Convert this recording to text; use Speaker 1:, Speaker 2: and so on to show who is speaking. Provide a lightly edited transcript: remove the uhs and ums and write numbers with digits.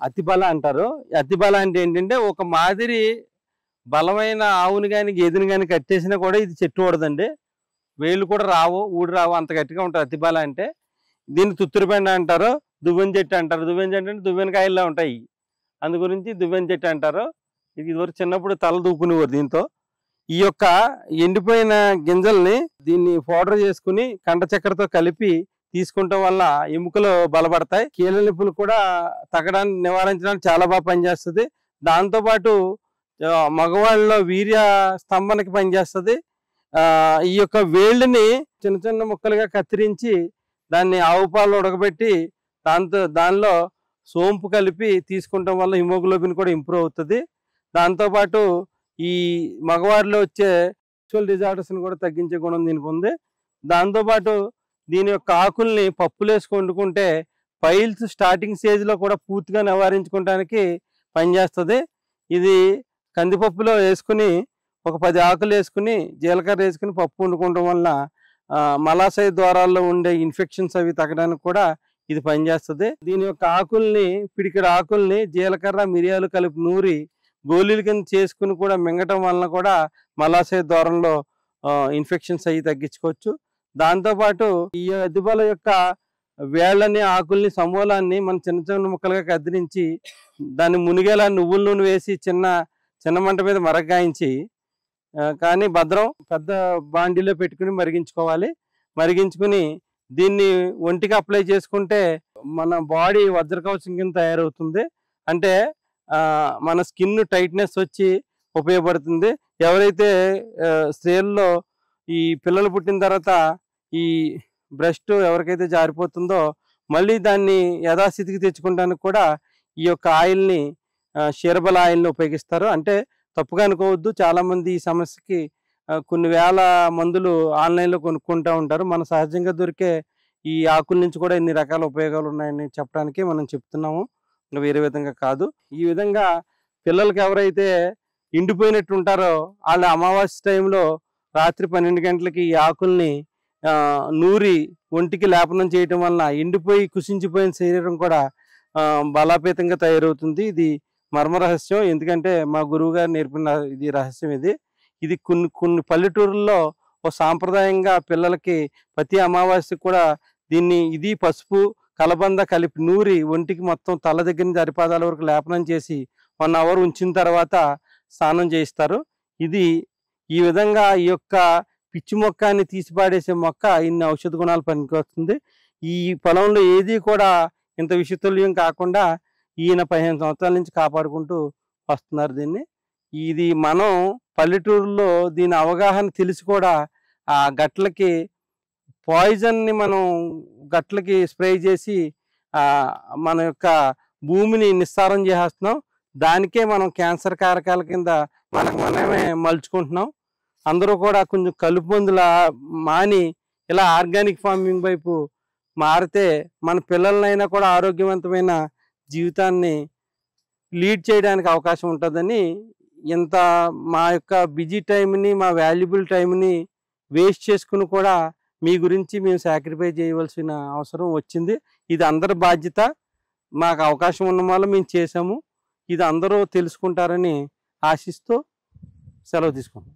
Speaker 1: అతిబల అంటారు. అతిబల అంటే ఏంటంటే ఒక మాదిరి బలమైన ఆవుని గాని గేదెని గాని కట్టేసినా కూడా ఇది చెట్టు ఊడదండి. వేళ్ళు కూడా రావు, ఊడి రావు, అంత గట్టిగా ఉంటుంది అతిబల అంటే. దీన్ని తుత్తూరుబెండ అంటారు, దువ్వెన చెట్టు అంటారు. దువ్వెన చెట్టు అంటే దువ్వెన కాయల్లా ఉంటాయి. అందు గురించి దువ్వెన చెట్టు అంటారు. ఇది ఇదివరకు చిన్నప్పుడు తల దూకునేవారు దీంతో. ఈ యొక్క ఎండిపోయిన గింజల్ని దీన్ని పౌడర్ చేసుకుని కండ చక్కెరతో కలిపి తీసుకుంటాం వల్ల ఎముకలు బలపడతాయి. కీళ్ళ నొప్పులు కూడా తగ్గడానికి నివారించడానికి చాలా బాగా పనిచేస్తుంది. దాంతోపాటు మగవాళ్ళలో వీర్య స్తంభనకి పనిచేస్తుంది. ఈ యొక్క వేళ్ళని చిన్న చిన్న ముక్కలుగా కత్తిరించి దాన్ని ఆవు పాలు ఉడకబెట్టి దానిలో సోంపు కలిపి తీసుకుంటాం వల్ల హిమోగ్లోబిన్ కూడా ఇంప్రూవ్ అవుతుంది. దాంతోపాటు ఈ మగవారిలో వచ్చే సెక్షువల్ డిజార్డర్స్ని కూడా తగ్గించే గుణం దీనికి ఉంది. దాంతోపాటు దీని యొక్క ఆకుల్ని పప్పులు వేసి వండుకుంటే పైల్స్ స్టార్టింగ్ స్టేజ్లో కూడా పూర్తిగా నివారించుకోవడానికి పనిచేస్తుంది. ఇది కందిపప్పులో వేసుకుని ఒక 10 ఆకులు వేసుకుని జీలకర్ర వేసుకుని పప్పు వండుకోవడం వల్ల మలాశయ ద్వారాల్లో ఉండే ఇన్ఫెక్షన్స్ అవి తగ్గడానికి కూడా ఇది పనిచేస్తుంది. దీని యొక్క ఆకుల్ని పిడికిడి ఆకుల్ని జీలకర్ర మిరియాలు కలిపి నూరి గోళీల కింద చేసుకుని కూడా మింగటం వలన కూడా మలాశయ ద్వారంలో ఇన్ఫెక్షన్స్ అవి తగ్గించుకోవచ్చు. దాంతోపాటు ఈ అతిబల యొక్క వేళ్ళని ఆకుల్ని సమూలాన్ని మనం చిన్న చిన్న ముక్కలుగా కత్తిరించి దాన్ని మునిగేలా నువ్వుల నూనె వేసి చిన్న మంట మీద మరగాయించి కానీ భద్రం పెద్ద బాండీలో పెట్టుకుని మరిగించుకోవాలి. మరిగించుకుని దీన్ని ఒంటికి అప్లై చేసుకుంటే మన బాడీ వజ్రకవచం కింద తయారవుతుంది. అంటే మన స్కిన్ టైట్నెస్ వచ్చి ఉపయోగపడుతుంది. ఎవరైతే స్త్రీల్లో ఈ పిల్లలు పుట్టిన తర్వాత ఈ బ్రెస్ట్ ఎవరికైతే జారిపోతుందో మళ్ళీ దాన్ని యథాస్థితికి తెచ్చుకోవడానికి కూడా ఈ యొక్క ఆయిల్ని షేర్బల్ ఆయిల్ని ఉపయోగిస్తారు. అంటే తప్పుగా అనుకోవద్దు, చాలామంది ఈ సమస్యకి కొన్ని వేల మందులు ఆన్లైన్లో కొనుక్కుంటూ ఉంటారు. మన సహజంగా దొరికే ఈ ఆకుల నుంచి కూడా ఎన్ని రకాల ఉపయోగాలు ఉన్నాయని చెప్పడానికి మనం చెప్తున్నాము, ఇంకా వేరే విధంగా కాదు. ఈ విధంగా పిల్లలకి ఎవరైతే ఎండిపోయినట్టు ఉంటారో వాళ్ళ అమావాస్య టైంలో రాత్రి 12 గంటలకి ఈ ఆకుల్ని నూరి ఒంటికి లేపనం చేయటం వలన ఎండిపోయి కుసించిపోయిన శరీరం కూడా బలోపేతంగా తయారవుతుంది. ఇది మర్మ రహస్యం, ఎందుకంటే మా గురువు గారు నేర్పిన ఇది రహస్యం. ఇది కొన్ని పల్లెటూరుల్లో ఒక సాంప్రదాయంగా పిల్లలకి ప్రతి అమావాస్యకు కూడా ఇది పసుపు కలబంద కలిపి నూరి ఒంటికి మొత్తం తల దగ్గర నుంచి అరిపాదాల వరకు లేపనం చేసి 1 అవర్ ఉంచిన తర్వాత స్నానం చేయిస్తారు. ఈ విధంగా ఈ యొక్క పిచ్చి మొక్కని తీసిపాడేసే మొక్క ఇన్ని ఔషధ గుణాలు పనికొస్తుంది. ఈ పొలంలో ఏది కూడా ఇంత విషతుల్యం కాకుండా ఈయన 15 సంవత్సరాల నుంచి కాపాడుకుంటూ వస్తున్నారు దీన్ని. ఇది మనం పల్లెటూరులో దీని అవగాహన తెలిసి కూడా ఆ గట్లకి పాయిజన్ని మనం గట్లకి స్ప్రే చేసి మన యొక్క భూమిని నిస్సారం చేసేస్తున్నాం. దానికే మనం క్యాన్సర్ కారకాల కింద మనమే మలుచుకుంటున్నాం. అందరూ కూడా కొంచెం కలుపు మందుల మాని ఇలా ఆర్గానిక్ ఫార్మింగ్ వైపు మారితే మన పిల్లలనైనా కూడా ఆరోగ్యవంతమైన జీవితాన్ని లీడ్ చేయడానికి అవకాశం ఉంటుందని మా యొక్క బిజీ టైంని, మా వాల్యుబుల్ టైంని వేస్ట్ చేసుకుని కూడా మీ గురించి మేము సాక్రిఫై చేయవలసిన అవసరం వచ్చింది. ఇది అందరి బాధ్యత. మాకు అవకాశం ఉన్న వల్ల మేము చేసాము. ఇది అందరూ తెలుసుకుంటారని ఆశిస్తూ సెలవు తీసుకుంటాం.